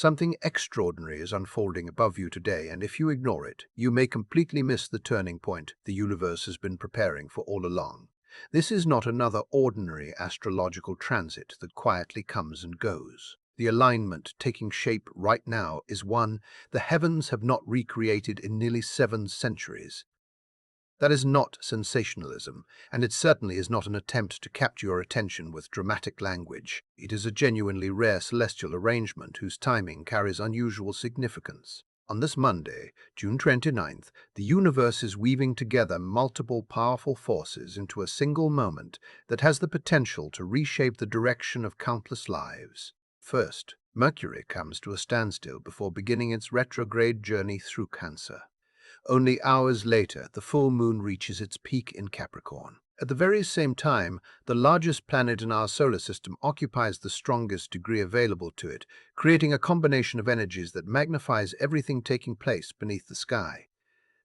Something extraordinary is unfolding above you today, and if you ignore it, you may completely miss the turning point the universe has been preparing for all along. This is not another ordinary astrological transit that quietly comes and goes. The alignment taking shape right now is one the heavens have not recreated in nearly 7 centuries. That is not sensationalism, and it certainly is not an attempt to capture your attention with dramatic language. It is a genuinely rare celestial arrangement whose timing carries unusual significance. On this Monday, June 29th, the universe is weaving together multiple powerful forces into a single moment that has the potential to reshape the direction of countless lives. First, Mercury comes to a standstill before beginning its retrograde journey through Cancer. Only hours later, the full moon reaches its peak in Capricorn. At the very same time, the largest planet in our solar system occupies the strongest degree available to it, creating a combination of energies that magnifies everything taking place beneath the sky.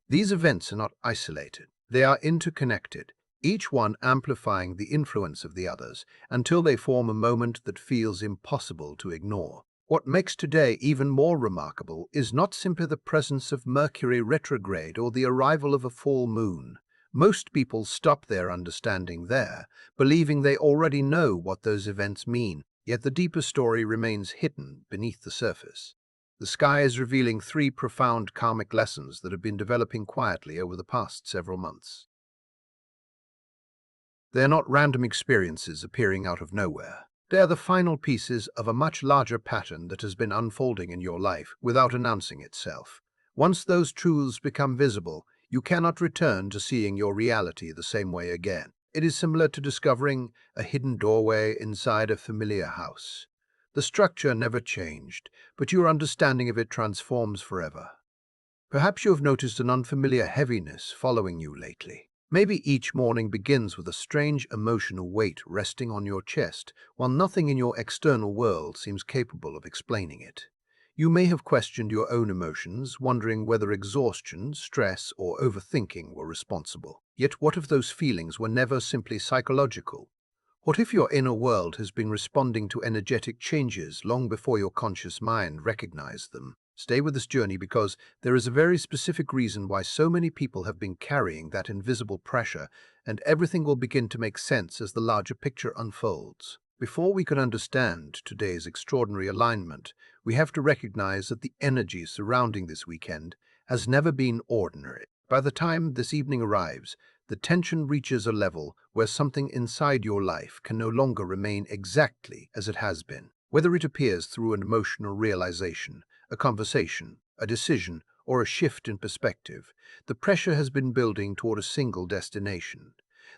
These events are not isolated. They are interconnected, each one amplifying the influence of the others until they form a moment that feels impossible to ignore. What makes today even more remarkable is not simply the presence of Mercury retrograde or the arrival of a full moon. Most people stop their understanding there, believing they already know what those events mean, yet the deeper story remains hidden beneath the surface. The sky is revealing 3 profound karmic lessons that have been developing quietly over the past several months. They are not random experiences appearing out of nowhere. They are the final pieces of a much larger pattern that has been unfolding in your life without announcing itself. Once those truths become visible, you cannot return to seeing your reality the same way again. It is similar to discovering a hidden doorway inside a familiar house. The structure never changed, but your understanding of it transforms forever. Perhaps you have noticed an unfamiliar heaviness following you lately. Maybe each morning begins with a strange emotional weight resting on your chest, while nothing in your external world seems capable of explaining it. You may have questioned your own emotions, wondering whether exhaustion, stress, or overthinking were responsible. Yet what if those feelings were never simply psychological? What if your inner world has been responding to energetic changes long before your conscious mind recognized them? Stay with this journey because there is a very specific reason why so many people have been carrying that invisible pressure, and everything will begin to make sense as the larger picture unfolds. Before we can understand today's extraordinary alignment, we have to recognize that the energy surrounding this weekend has never been ordinary. By the time this evening arrives, the tension reaches a level where something inside your life can no longer remain exactly as it has been. Whether it appears through an emotional realization, a conversation, a decision, or a shift in perspective, the pressure has been building toward a single destination.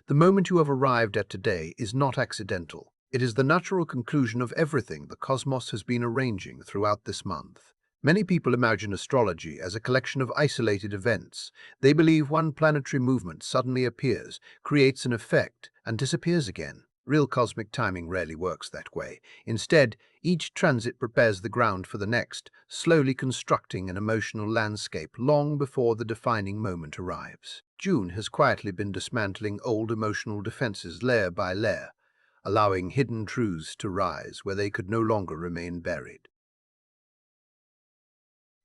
The moment you have arrived at today is not accidental. It is the natural conclusion of everything the cosmos has been arranging throughout this month. Many people imagine astrology as a collection of isolated events. They believe one planetary movement suddenly appears, creates an effect, and disappears again. Real cosmic timing rarely works that way. Instead, each transit prepares the ground for the next, slowly constructing an emotional landscape long before the defining moment arrives. June has quietly been dismantling old emotional defenses layer by layer, allowing hidden truths to rise where they could no longer remain buried.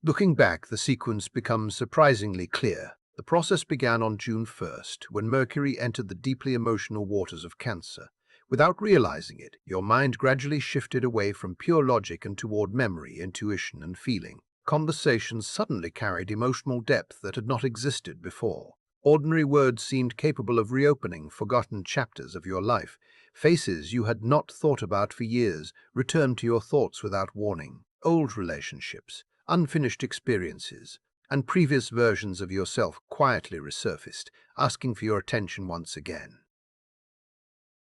Looking back, the sequence becomes surprisingly clear. The process began on June 1st, when Mercury entered the deeply emotional waters of Cancer. Without realizing it, your mind gradually shifted away from pure logic and toward memory, intuition, and feeling. Conversations suddenly carried emotional depth that had not existed before. Ordinary words seemed capable of reopening forgotten chapters of your life. Faces you had not thought about for years returned to your thoughts without warning. Old relationships, unfinished experiences, and previous versions of yourself quietly resurfaced, asking for your attention once again.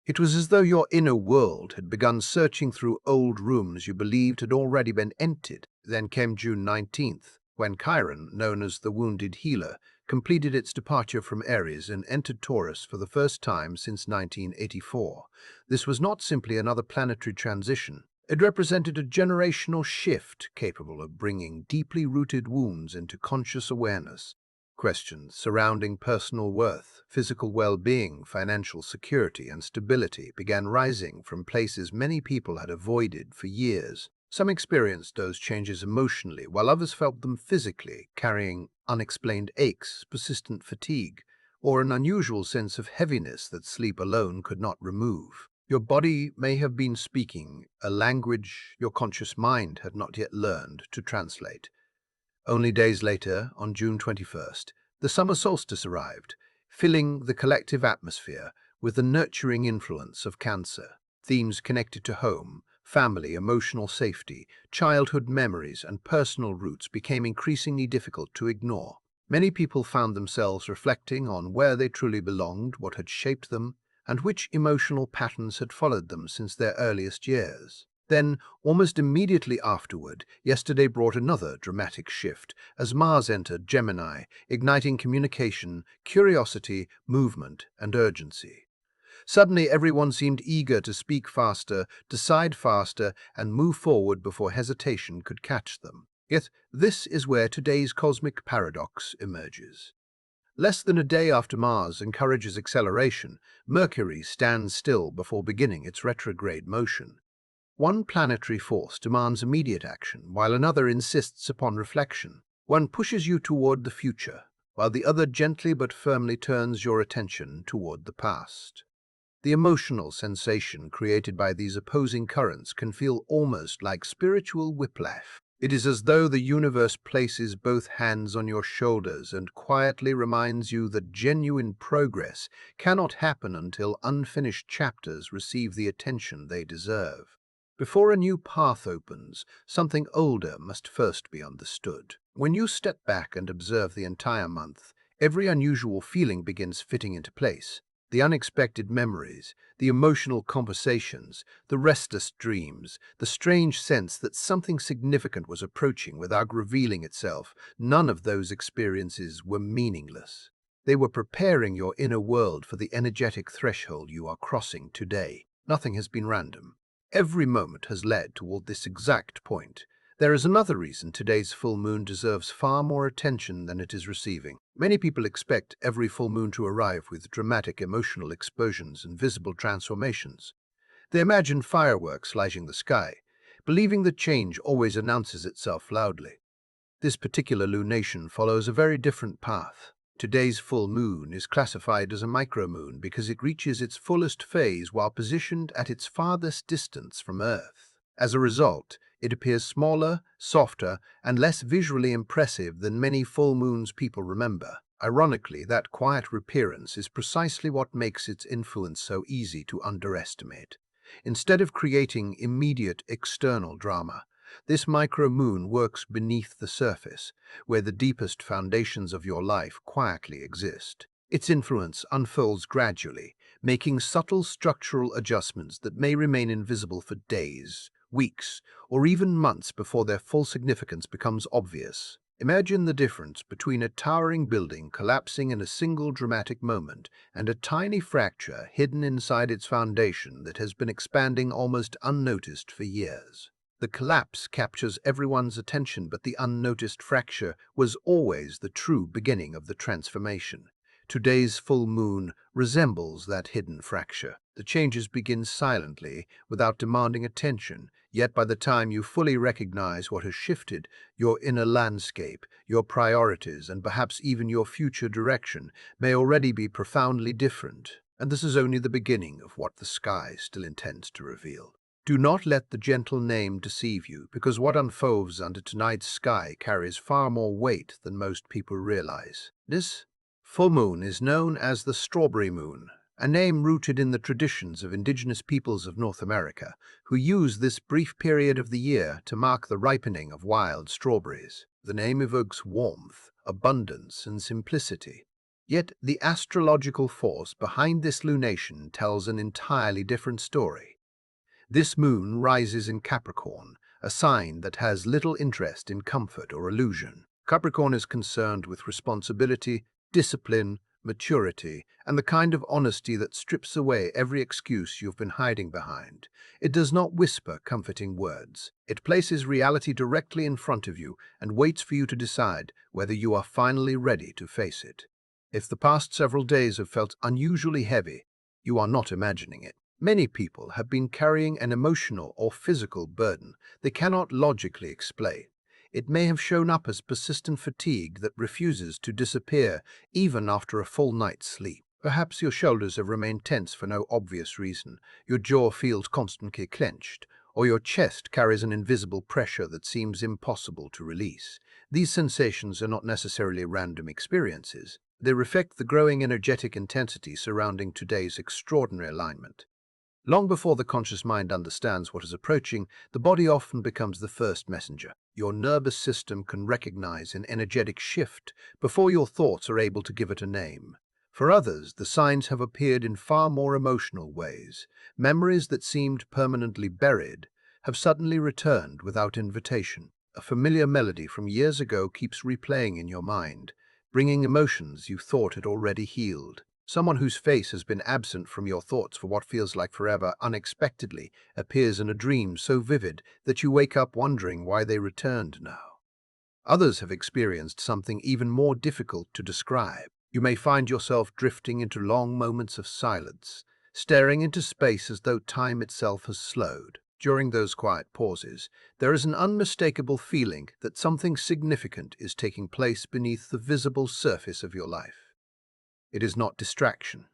It was as though your inner world had begun searching through old rooms you believed had already been emptied. Then came June 19th, when Chiron, known as the Wounded Healer, completed its departure from Aries and entered Taurus for the first time since 1984. This was not simply another planetary transition. It represented a generational shift capable of bringing deeply rooted wounds into conscious awareness. Questions surrounding personal worth, physical well-being, financial security, and stability began rising from places many people had avoided for years. Some experienced those changes emotionally, while others felt them physically, carrying unexplained aches, persistent fatigue, or an unusual sense of heaviness that sleep alone could not remove. Your body may have been speaking a language your conscious mind had not yet learned to translate. Only days later, on June 21st, the summer solstice arrived, filling the collective atmosphere with the nurturing influence of Cancer. Themes connected to home, family, emotional safety, childhood memories, and personal roots became increasingly difficult to ignore. Many people found themselves reflecting on where they truly belonged, what had shaped them, and which emotional patterns had followed them since their earliest years. Then, almost immediately afterward, yesterday brought another dramatic shift as Mars entered Gemini, igniting communication, curiosity, movement, and urgency. Suddenly, everyone seemed eager to speak faster, decide faster, and move forward before hesitation could catch them. Yet, this is where today's cosmic paradox emerges. Less than a day after Mars encourages acceleration, Mercury stands still before beginning its retrograde motion. One planetary force demands immediate action, while another insists upon reflection. One pushes you toward the future, while the other gently but firmly turns your attention toward the past. The emotional sensation created by these opposing currents can feel almost like spiritual whiplash. It is as though the universe places both hands on your shoulders and quietly reminds you that genuine progress cannot happen until unfinished chapters receive the attention they deserve. Before a new path opens, something older must first be understood. When you step back and observe the entire month, every unusual feeling begins fitting into place. The unexpected memories, the emotional conversations, the restless dreams, the strange sense that something significant was approaching without revealing itself, none of those experiences were meaningless. They were preparing your inner world for the energetic threshold you are crossing today. Nothing has been random. Every moment has led toward this exact point. There is another reason today's full moon deserves far more attention than it is receiving. Many people expect every full moon to arrive with dramatic emotional explosions and visible transformations. They imagine fireworks lighting the sky, believing that change always announces itself loudly. This particular lunation follows a very different path. Today's full moon is classified as a micromoon because it reaches its fullest phase while positioned at its farthest distance from Earth. As a result, it appears smaller, softer, and less visually impressive than many full moons people remember. Ironically, that quiet appearance is precisely what makes its influence so easy to underestimate. Instead of creating immediate external drama, this micro-moon works beneath the surface, where the deepest foundations of your life quietly exist. Its influence unfolds gradually, making subtle structural adjustments that may remain invisible for days, weeks, or even months before their full significance becomes obvious. Imagine the difference between a towering building collapsing in a single dramatic moment and a tiny fracture hidden inside its foundation that has been expanding almost unnoticed for years. The collapse captures everyone's attention, but the unnoticed fracture was always the true beginning of the transformation. Today's full moon resembles that hidden fracture. The changes begin silently, without demanding attention, yet by the time you fully recognize what has shifted, your inner landscape, your priorities, and perhaps even your future direction may already be profoundly different. And this is only the beginning of what the sky still intends to reveal. Do not let the gentle name deceive you, because what unfolds under tonight's sky carries far more weight than most people realize. This full moon is known as the Strawberry Moon, a name rooted in the traditions of indigenous peoples of North America, who use this brief period of the year to mark the ripening of wild strawberries. The name evokes warmth, abundance, and simplicity. Yet the astrological force behind this lunation tells an entirely different story. This moon rises in Capricorn, a sign that has little interest in comfort or illusion. Capricorn is concerned with responsibility, discipline, maturity, and the kind of honesty that strips away every excuse you've been hiding behind. It does not whisper comforting words. It places reality directly in front of you and waits for you to decide whether you are finally ready to face it. If the past several days have felt unusually heavy, you are not imagining it. Many people have been carrying an emotional or physical burden they cannot logically explain. It may have shown up as persistent fatigue that refuses to disappear even after a full night's sleep. Perhaps your shoulders have remained tense for no obvious reason, your jaw feels constantly clenched, or your chest carries an invisible pressure that seems impossible to release. These sensations are not necessarily random experiences. They reflect the growing energetic intensity surrounding today's extraordinary alignment. Long before the conscious mind understands what is approaching, the body often becomes the first messenger. Your nervous system can recognize an energetic shift before your thoughts are able to give it a name. For others, the signs have appeared in far more emotional ways. Memories that seemed permanently buried have suddenly returned without invitation. A familiar melody from years ago keeps replaying in your mind, bringing emotions you thought had already healed. Someone whose face has been absent from your thoughts for what feels like forever unexpectedly appears in a dream so vivid that you wake up wondering why they returned now. Others have experienced something even more difficult to describe. You may find yourself drifting into long moments of silence, staring into space as though time itself has slowed. During those quiet pauses, there is an unmistakable feeling that something significant is taking place beneath the visible surface of your life. It is not distraction.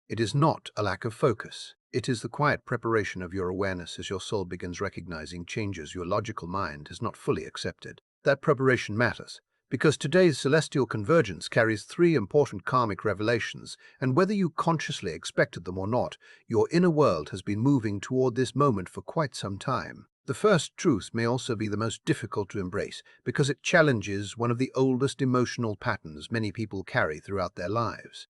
It is not a lack of focus. It is the quiet preparation of your awareness as your soul begins recognizing changes your logical mind has not fully accepted. That preparation matters, because today's celestial convergence carries three important karmic revelations, and whether you consciously expected them or not, your inner world has been moving toward this moment for quite some time. The first truth may also be the most difficult to embrace, because it challenges one of the oldest emotional patterns many people carry throughout their lives.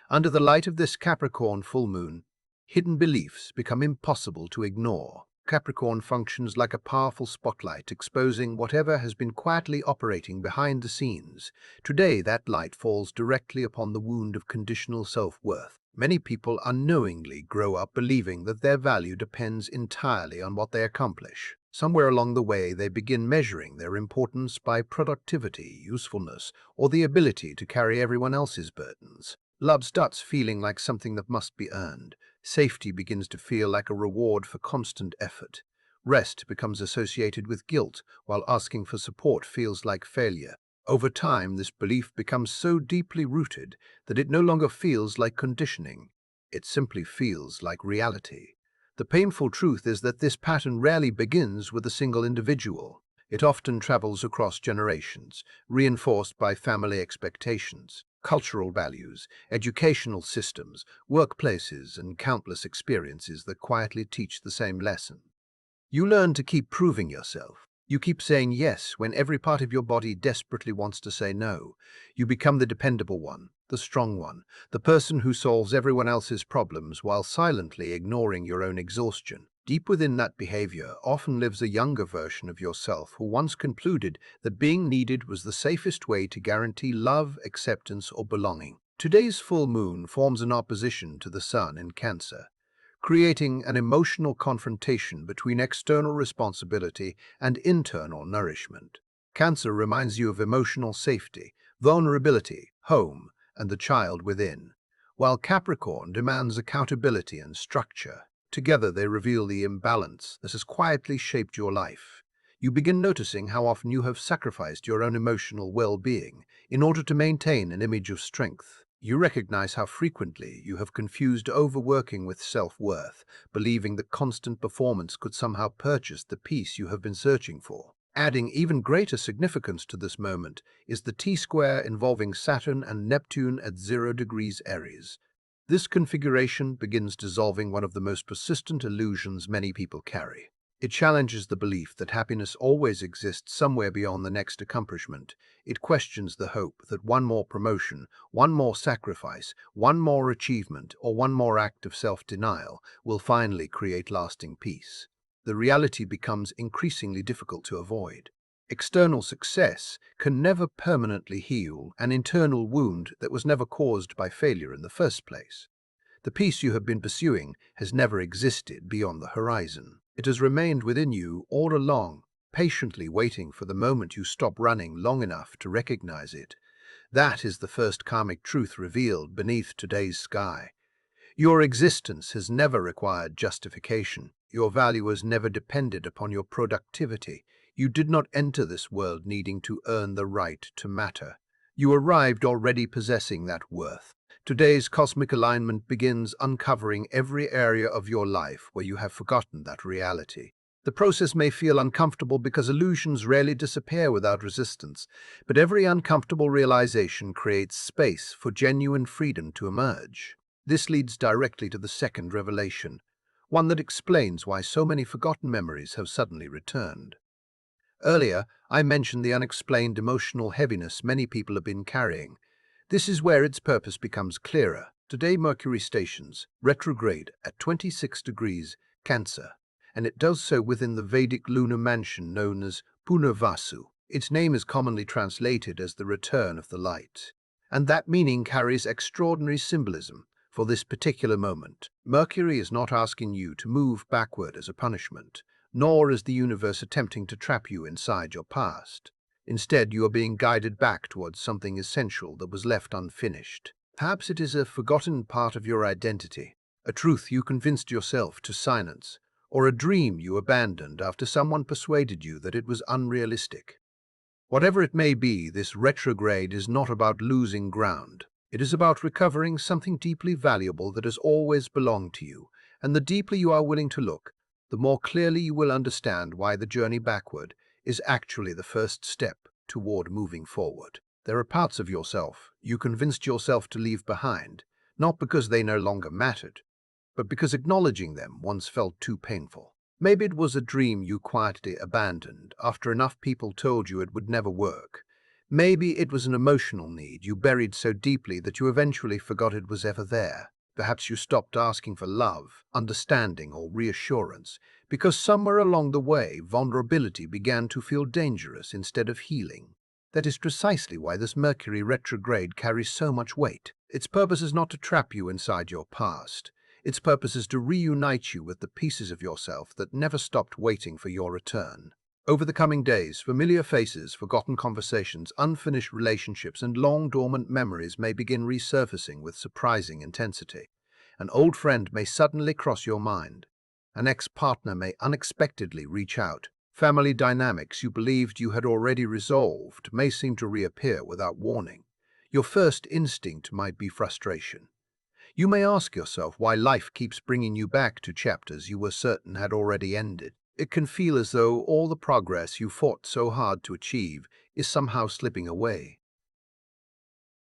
Under the light of this Capricorn full moon, hidden beliefs become impossible to ignore. Capricorn functions like a powerful spotlight, exposing whatever has been quietly operating behind the scenes. Today, that light falls directly upon the wound of conditional self-worth. Many people unknowingly grow up believing that their value depends entirely on what they accomplish. Somewhere along the way, they begin measuring their importance by productivity, usefulness, or the ability to carry everyone else's burdens. Love starts feeling like something that must be earned. Safety begins to feel like a reward for constant effort. Rest becomes associated with guilt, while asking for support feels like failure. Over time, this belief becomes so deeply rooted that it no longer feels like conditioning. It simply feels like reality. The painful truth is that this pattern rarely begins with a single individual. It often travels across generations, reinforced by family expectations, cultural values, educational systems, workplaces, and countless experiences that quietly teach the same lesson. You learn to keep proving yourself. You keep saying yes when every part of your body desperately wants to say no. You become the dependable one, the strong one, the person who solves everyone else's problems while silently ignoring your own exhaustion. Deep within that behavior often lives a younger version of yourself who once concluded that being needed was the safest way to guarantee love, acceptance, or belonging. Today's full moon forms an opposition to the sun in Cancer, creating an emotional confrontation between external responsibility and internal nourishment. Cancer reminds you of emotional safety, vulnerability, home, and the child within, while Capricorn demands accountability and structure. Together they reveal the imbalance that has quietly shaped your life. You begin noticing how often you have sacrificed your own emotional well-being in order to maintain an image of strength. You recognize how frequently you have confused overworking with self-worth, believing that constant performance could somehow purchase the peace you have been searching for. Adding even greater significance to this moment is the T-square involving Saturn and Neptune at 0 degrees Aries. This configuration begins dissolving one of the most persistent illusions many people carry. It challenges the belief that happiness always exists somewhere beyond the next accomplishment. It questions the hope that one more promotion, one more sacrifice, one more achievement, or one more act of self-denial will finally create lasting peace. The reality becomes increasingly difficult to avoid. External success can never permanently heal an internal wound that was never caused by failure in the first place. The peace you have been pursuing has never existed beyond the horizon. It has remained within you all along, patiently waiting for the moment you stop running long enough to recognize it. That is the first karmic truth revealed beneath today's sky. Your existence has never required justification. Your value has never depended upon your productivity. You did not enter this world needing to earn the right to matter. You arrived already possessing that worth. Today's cosmic alignment begins uncovering every area of your life where you have forgotten that reality. The process may feel uncomfortable because illusions rarely disappear without resistance, but every uncomfortable realization creates space for genuine freedom to emerge. This leads directly to the second revelation, one that explains why so many forgotten memories have suddenly returned. Earlier, I mentioned the unexplained emotional heaviness many people have been carrying. This is where its purpose becomes clearer. Today, Mercury stations retrograde at 26 degrees Cancer, and it does so within the Vedic lunar mansion known as Punarvasu. Its name is commonly translated as the return of the light, and that meaning carries extraordinary symbolism. For this particular moment, Mercury is not asking you to move backward as a punishment, nor is the universe attempting to trap you inside your past. Instead, you are being guided back towards something essential that was left unfinished. Perhaps it is a forgotten part of your identity, a truth you convinced yourself to silence, or a dream you abandoned after someone persuaded you that it was unrealistic. Whatever it may be, this retrograde is not about losing ground. It is about recovering something deeply valuable that has always belonged to you, and the deeper you are willing to look, the more clearly you will understand why the journey backward is actually the first step toward moving forward. There are parts of yourself you convinced yourself to leave behind, not because they no longer mattered, but because acknowledging them once felt too painful. Maybe it was a dream you quietly abandoned after enough people told you it would never work. Maybe it was an emotional need you buried so deeply that you eventually forgot it was ever there. Perhaps you stopped asking for love, understanding, or reassurance because somewhere along the way vulnerability began to feel dangerous instead of healing. That is precisely why this Mercury retrograde carries so much weight. Its purpose is not to trap you inside your past. Its purpose is to reunite you with the pieces of yourself that never stopped waiting for your return. Over the coming days, familiar faces, forgotten conversations, unfinished relationships, and long-dormant memories may begin resurfacing with surprising intensity. An old friend may suddenly cross your mind. An ex-partner may unexpectedly reach out. Family dynamics you believed you had already resolved may seem to reappear without warning. Your first instinct might be frustration. You may ask yourself why life keeps bringing you back to chapters you were certain had already ended. It can feel as though all the progress you fought so hard to achieve is somehow slipping away.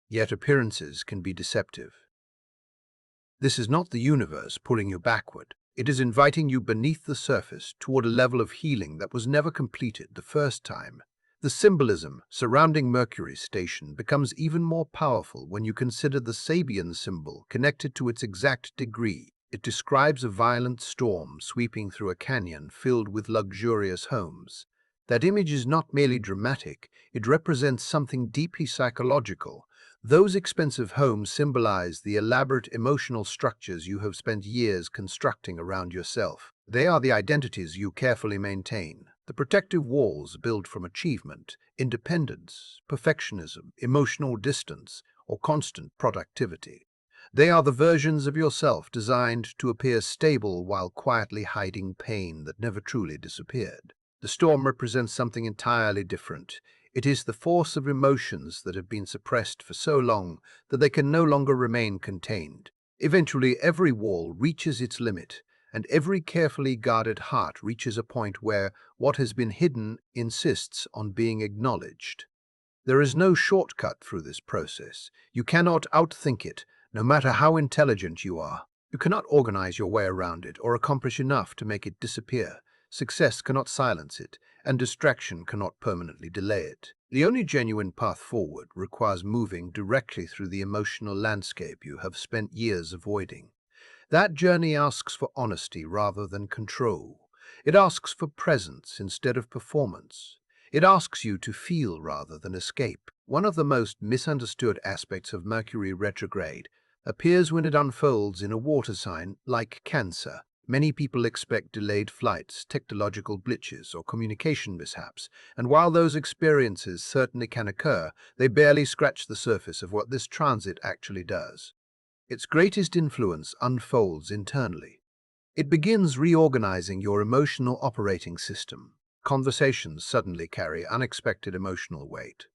Yet appearances can be deceptive. This is not the universe pulling you backward. It is inviting you beneath the surface toward a level of healing that was never completed the first time. The symbolism surrounding Mercury's station becomes even more powerful when you consider the Sabian symbol connected to its exact degree. It describes a violent storm sweeping through a canyon filled with luxurious homes. That image is not merely dramatic, it represents something deeply psychological. Those expensive homes symbolize the elaborate emotional structures you have spent years constructing around yourself. They are the identities you carefully maintain, the protective walls built from achievement, independence, perfectionism, emotional distance, or constant productivity. They are the versions of yourself designed to appear stable while quietly hiding pain that never truly disappeared. The storm represents something entirely different. It is the force of emotions that have been suppressed for so long that they can no longer remain contained. Eventually, every wall reaches its limit, and every carefully guarded heart reaches a point where what has been hidden insists on being acknowledged. There is no shortcut through this process. You cannot outthink it, no matter how intelligent you are. You cannot organize your way around it or accomplish enough to make it disappear. Success cannot silence it, and distraction cannot permanently delay it. The only genuine path forward requires moving directly through the emotional landscape you have spent years avoiding. That journey asks for honesty rather than control. It asks for presence instead of performance. It asks you to feel rather than escape. One of the most misunderstood aspects of Mercury retrograde appears when it unfolds in a water sign like Cancer. Many people expect delayed flights, technological glitches, or communication mishaps, and while those experiences certainly can occur, they barely scratch the surface of what this transit actually does. its greatest influence unfolds internally. It begins reorganizing your emotional operating system. Conversations suddenly carry unexpected emotional weight.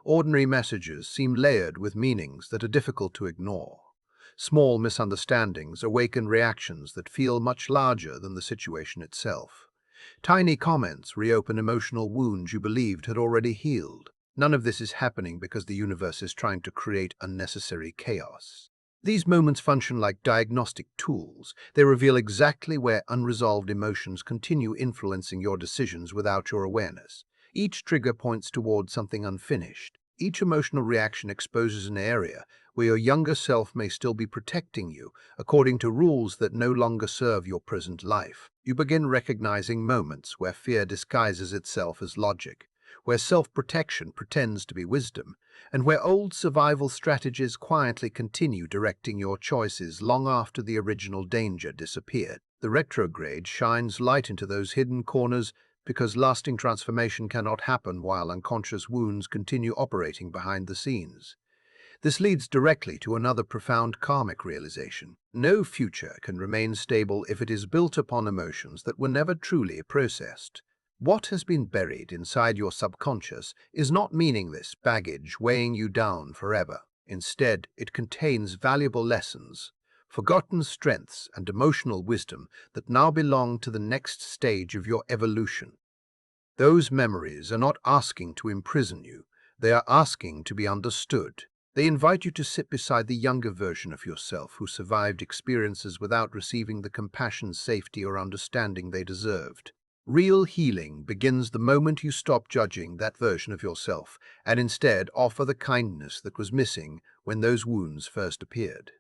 Ordinary messages seem layered with meanings that are difficult to ignore. Small misunderstandings awaken reactions that feel much larger than the situation itself. Tiny comments reopen emotional wounds you believed had already healed. None of this is happening because the universe is trying to create unnecessary chaos. These moments function like diagnostic tools. They reveal exactly where unresolved emotions continue influencing your decisions without your awareness. Each trigger points toward something unfinished. Each emotional reaction exposes an area where your younger self may still be protecting you, according to rules that no longer serve your present life. You begin recognizing moments where fear disguises itself as logic, where self-protection pretends to be wisdom, and where old survival strategies quietly continue directing your choices long after the original danger disappeared. The retrograde shines light into those hidden corners because lasting transformation cannot happen while unconscious wounds continue operating behind the scenes. This leads directly to another profound karmic realization. No future can remain stable if it is built upon emotions that were never truly processed. What has been buried inside your subconscious is not meaningless baggage weighing you down forever. Instead, it contains valuable lessons, forgotten strengths, and emotional wisdom that now belong to the next stage of your evolution. Those memories are not asking to imprison you, they are asking to be understood. They invite you to sit beside the younger version of yourself who survived experiences without receiving the compassion, safety, or understanding they deserved. Real healing begins the moment you stop judging that version of yourself and instead offer the kindness that was missing when those wounds first appeared.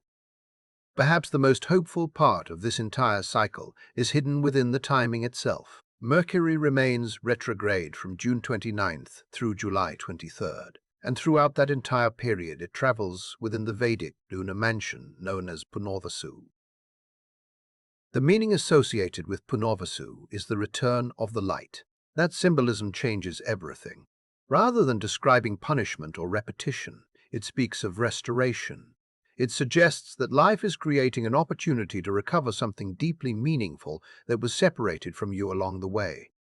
Perhaps the most hopeful part of this entire cycle is hidden within the timing itself. Mercury remains retrograde from June 29th through July 23rd, and throughout that entire period it travels within the Vedic lunar mansion known as Punarvasu. The meaning associated with Punarvasu is the return of the light. That symbolism changes everything. Rather than describing punishment or repetition, it speaks of restoration. It suggests that life is creating an opportunity to recover something deeply meaningful that was separated from you along the way.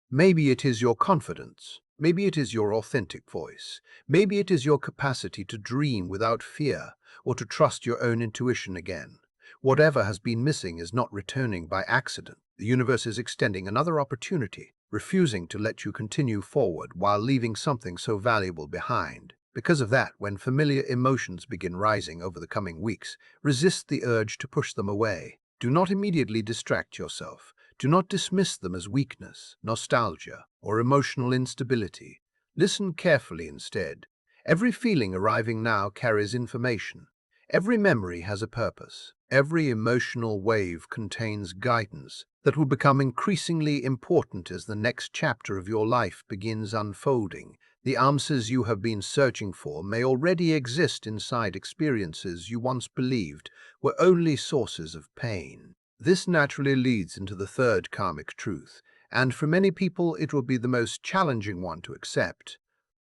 Maybe it is your confidence. Maybe it is your authentic voice. Maybe it is your capacity to dream without fear or to trust your own intuition again. Whatever has been missing is not returning by accident. The universe is extending another opportunity, refusing to let you continue forward while leaving something so valuable behind. Because of that, when familiar emotions begin rising over the coming weeks, resist the urge to push them away. Do not immediately distract yourself. Do not dismiss them as weakness, nostalgia, or emotional instability. Listen carefully instead. Every feeling arriving now carries information. Every memory has a purpose. Every emotional wave contains guidance that will become increasingly important as the next chapter of your life begins unfolding. The answers you have been searching for may already exist inside experiences you once believed were only sources of pain. This naturally leads into the third karmic truth, and for many people it will be the most challenging one to accept.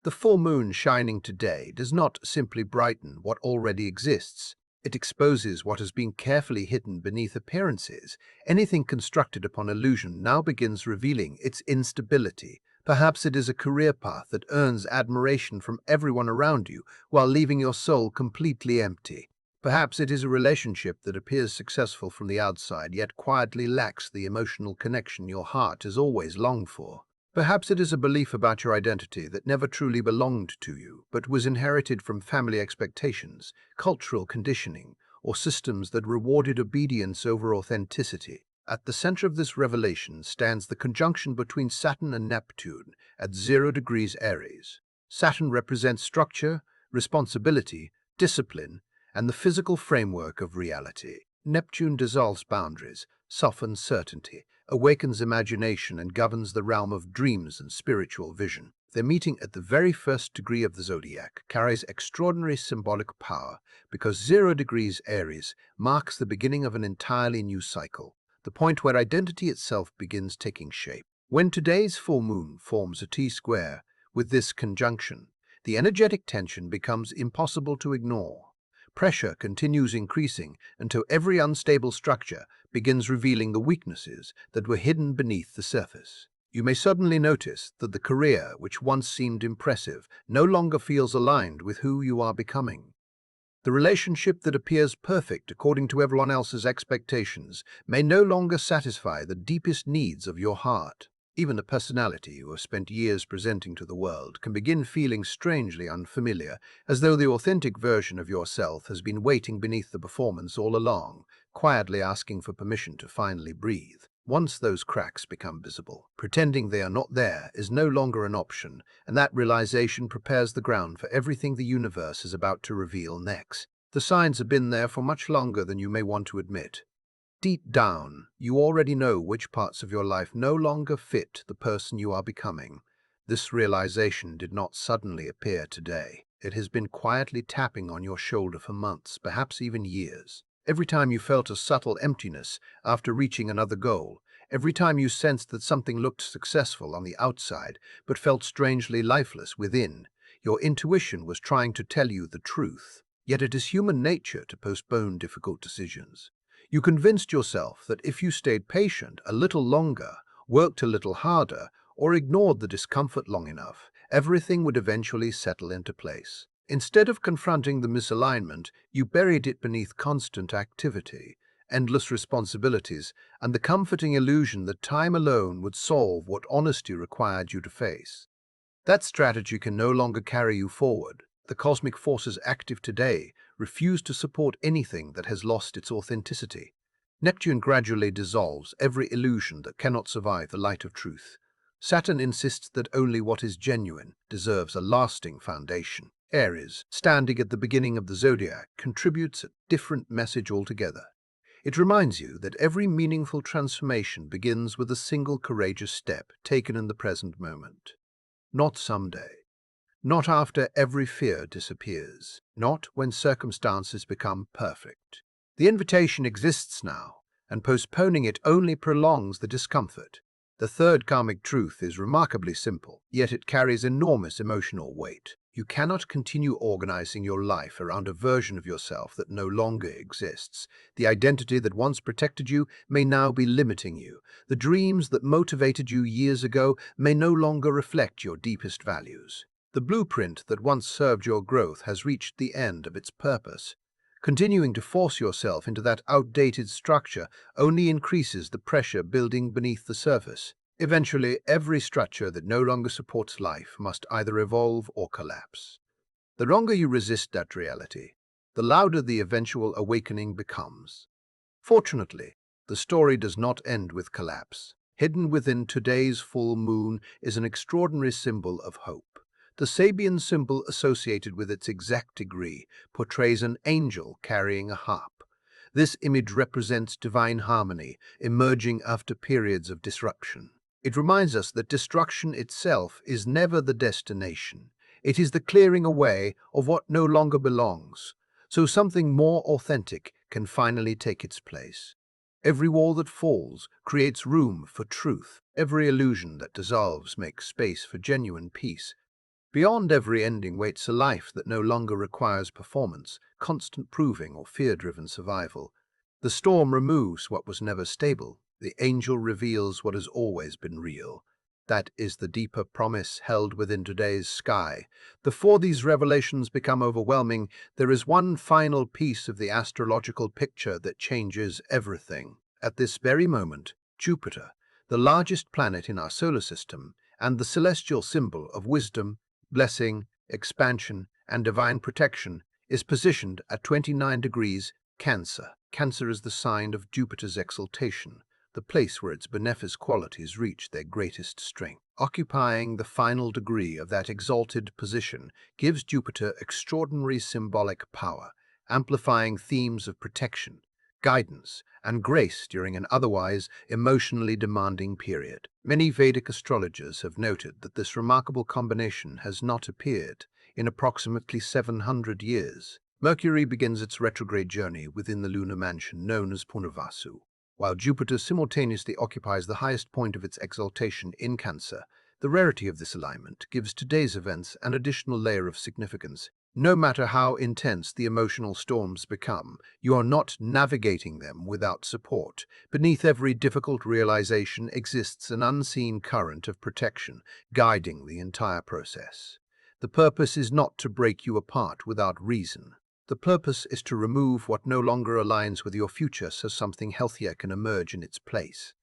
The full moon shining today does not simply brighten what already exists. It exposes what has been carefully hidden beneath appearances. Anything constructed upon illusion now begins revealing its instability. Perhaps it is a career path that earns admiration from everyone around you while leaving your soul completely empty. Perhaps it is a relationship that appears successful from the outside yet quietly lacks the emotional connection your heart has always longed for. Perhaps it is a belief about your identity that never truly belonged to you, but was inherited from family expectations, cultural conditioning, or systems that rewarded obedience over authenticity. At the center of this revelation stands the conjunction between Saturn and Neptune at 0 degrees Aries. Saturn represents structure, responsibility, discipline, and the physical framework of reality. Neptune dissolves boundaries, softens certainty, awakens imagination, and governs the realm of dreams and spiritual vision. Their meeting at the very first degree of the zodiac carries extraordinary symbolic power because 0 degrees Aries marks the beginning of an entirely new cycle, the point where identity itself begins taking shape. When today's full moon forms a T-square with this conjunction, the energetic tension becomes impossible to ignore. Pressure continues increasing until every unstable structure begins revealing the weaknesses that were hidden beneath the surface. You may suddenly notice that the career which once seemed impressive no longer feels aligned with who you are becoming. The relationship that appears perfect according to everyone else's expectations may no longer satisfy the deepest needs of your heart. Even the personality you have spent years presenting to the world can begin feeling strangely unfamiliar, as though the authentic version of yourself has been waiting beneath the performance all along, quietly asking for permission to finally breathe. Once those cracks become visible, pretending they are not there is no longer an option, and that realization prepares the ground for everything the universe is about to reveal next. The signs have been there for much longer than you may want to admit. Deep down, you already know which parts of your life no longer fit the person you are becoming. This realization did not suddenly appear today. It has been quietly tapping on your shoulder for months, perhaps even years. Every time you felt a subtle emptiness after reaching another goal, every time you sensed that something looked successful on the outside but felt strangely lifeless within, your intuition was trying to tell you the truth. Yet it is human nature to postpone difficult decisions. You convinced yourself that if you stayed patient a little longer, worked a little harder, or ignored the discomfort long enough, everything would eventually settle into place. Instead of confronting the misalignment, you buried it beneath constant activity, endless responsibilities, and the comforting illusion that time alone would solve what honesty required you to face. That strategy can no longer carry you forward. The cosmic forces active today refuse to support anything that has lost its authenticity. Neptune gradually dissolves every illusion that cannot survive the light of truth. Saturn insists that only what is genuine deserves a lasting foundation. Aries, standing at the beginning of the zodiac, contributes a different message altogether. It reminds you that every meaningful transformation begins with a single courageous step taken in the present moment. Not someday. Not after every fear disappears. Not when circumstances become perfect. The invitation exists now, and postponing it only prolongs the discomfort. The third karmic truth is remarkably simple, yet it carries enormous emotional weight. You cannot continue organizing your life around a version of yourself that no longer exists. The identity that once protected you may now be limiting you. The dreams that motivated you years ago may no longer reflect your deepest values. The blueprint that once served your growth has reached the end of its purpose. Continuing to force yourself into that outdated structure only increases the pressure building beneath the surface. Eventually, every structure that no longer supports life must either evolve or collapse. The longer you resist that reality, the louder the eventual awakening becomes. Fortunately, the story does not end with collapse. Hidden within today's full moon is an extraordinary symbol of hope. The Sabian symbol associated with its exact degree portrays an angel carrying a harp. This image represents divine harmony emerging after periods of disruption. It reminds us that destruction itself is never the destination. It is the clearing away of what no longer belongs, so something more authentic can finally take its place. Every wall that falls creates room for truth. Every illusion that dissolves makes space for genuine peace. Beyond every ending waits a life that no longer requires performance, constant proving, or fear-driven survival. The storm removes what was never stable. The angel reveals what has always been real. That is the deeper promise held within today's sky. Before these revelations become overwhelming, there is one final piece of the astrological picture that changes everything. At this very moment, Jupiter, the largest planet in our solar system, and the celestial symbol of wisdom, blessing, expansion, and divine protection, is positioned at 29 degrees Cancer. Cancer is the sign of Jupiter's exaltation, the place where its beneficent qualities reach their greatest strength. Occupying the final degree of that exalted position gives Jupiter extraordinary symbolic power, amplifying themes of protection, guidance, and grace during an otherwise emotionally demanding period. Many Vedic astrologers have noted that this remarkable combination has not appeared in approximately 700 years. Mercury begins its retrograde journey within the lunar mansion known as Punarvasu, while Jupiter simultaneously occupies the highest point of its exaltation in Cancer. The rarity of this alignment gives today's events an additional layer of significance. No matter how intense the emotional storms become, you are not navigating them without support. Beneath every difficult realization exists an unseen current of protection, guiding the entire process. The purpose is not to break you apart without reason. The purpose is to remove what no longer aligns with your future so something healthier can emerge in its place.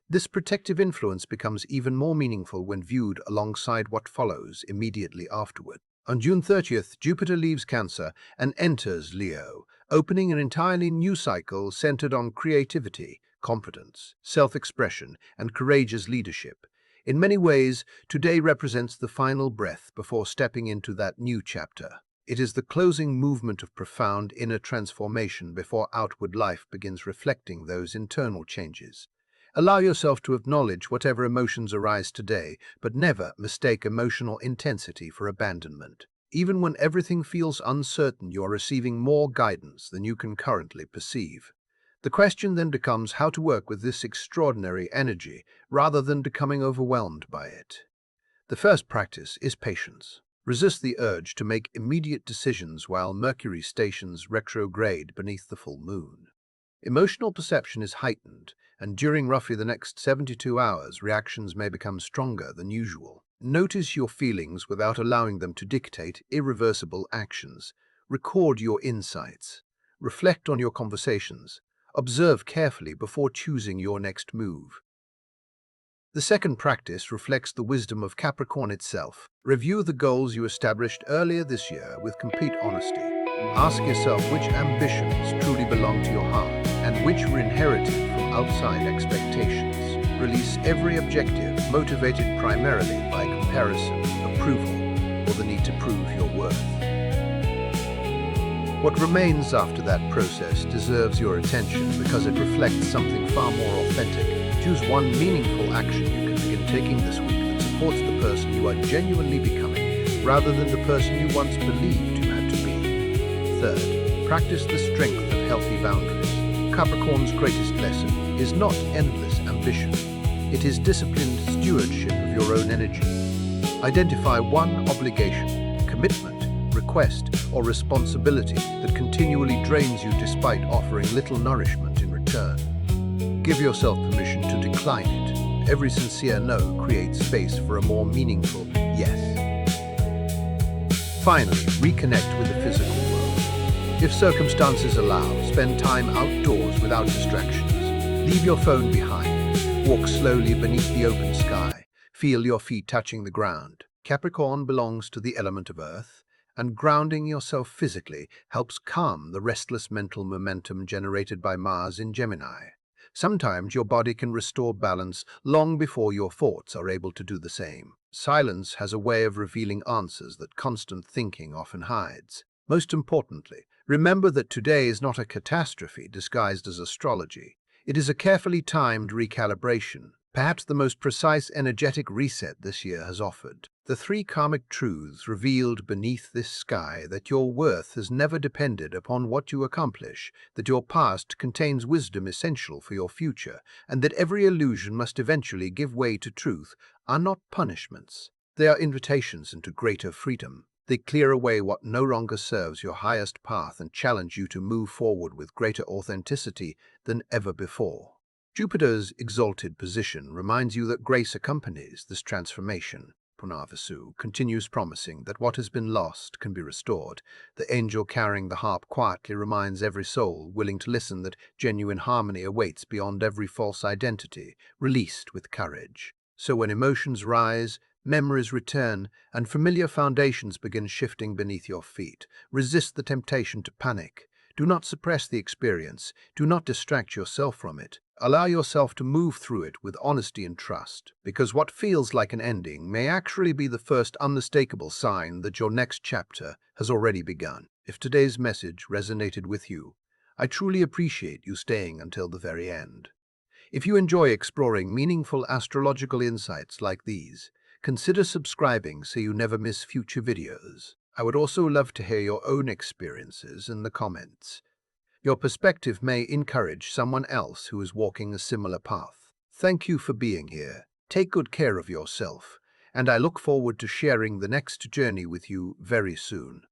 This protective influence becomes even more meaningful when viewed alongside what follows immediately afterward. On June 30th, Jupiter leaves Cancer and enters Leo, opening an entirely new cycle centered on creativity, confidence, self-expression, and courageous leadership. In many ways, today represents the final breath before stepping into that new chapter. It is the closing movement of profound inner transformation before outward life begins reflecting those internal changes. Allow yourself to acknowledge whatever emotions arise today, but never mistake emotional intensity for abandonment. Even when everything feels uncertain, you are receiving more guidance than you can currently perceive. The question then becomes how to work with this extraordinary energy rather than becoming overwhelmed by it. The first practice is patience. Resist the urge to make immediate decisions while Mercury stations retrograde beneath the full moon. Emotional perception is heightened, and during roughly the next 72 hours, reactions may become stronger than usual. Notice your feelings without allowing them to dictate irreversible actions. Record your insights. Reflect on your conversations. Observe carefully before choosing your next move. The second practice reflects the wisdom of Capricorn itself. Review the goals you established earlier this year with complete honesty. Ask yourself which ambitions truly belong to your heart and which were inherited from outside expectations. Release every objective motivated primarily by comparison, approval, or the need to prove your worth. What remains after that process deserves your attention because it reflects something far more authentic. Choose one meaningful action you can begin taking this week that supports the person you are genuinely becoming, rather than the person you once believed you had to be. Third, practice the strength of healthy boundaries. Capricorn's greatest lesson is not endless ambition. It is disciplined stewardship of your own energy. Identify one obligation, commitment, request, or responsibility that continually drains you despite offering little nourishment in return. Give yourself permission to decline it. Every sincere no creates space for a more meaningful yes. Finally, reconnect with the physical world. If circumstances allow, spend time outdoors without distractions. Leave your phone behind. Walk slowly beneath the open sky. Feel your feet touching the ground. Capricorn belongs to the element of earth, and grounding yourself physically helps calm the restless mental momentum generated by Mars in Gemini. Sometimes your body can restore balance long before your thoughts are able to do the same. Silence has a way of revealing answers that constant thinking often hides. Most importantly, remember that today is not a catastrophe disguised as astrology. It is a carefully timed recalibration, perhaps the most precise energetic reset this year has offered. The three karmic truths revealed beneath this sky: that your worth has never depended upon what you accomplish, that your past contains wisdom essential for your future, and that every illusion must eventually give way to truth, are not punishments. They are invitations into greater freedom. They clear away what no longer serves your highest path and challenge you to move forward with greater authenticity than ever before. Jupiter's exalted position reminds you that grace accompanies this transformation. Punarvasu continues promising that what has been lost can be restored. The angel carrying the harp quietly reminds every soul willing to listen that genuine harmony awaits beyond every false identity, released with courage. So when emotions rise, memories return, and familiar foundations begin shifting beneath your feet, resist the temptation to panic. Do not suppress the experience. Do not distract yourself from it. Allow yourself to move through it with honesty and trust, because what feels like an ending may actually be the first unmistakable sign that your next chapter has already begun. If today's message resonated with you, I truly appreciate you staying until the very end. If you enjoy exploring meaningful astrological insights like these, consider subscribing so you never miss future videos. I would also love to hear your own experiences in the comments. Your perspective may encourage someone else who is walking a similar path. Thank you for being here. Take good care of yourself, and I look forward to sharing the next journey with you very soon.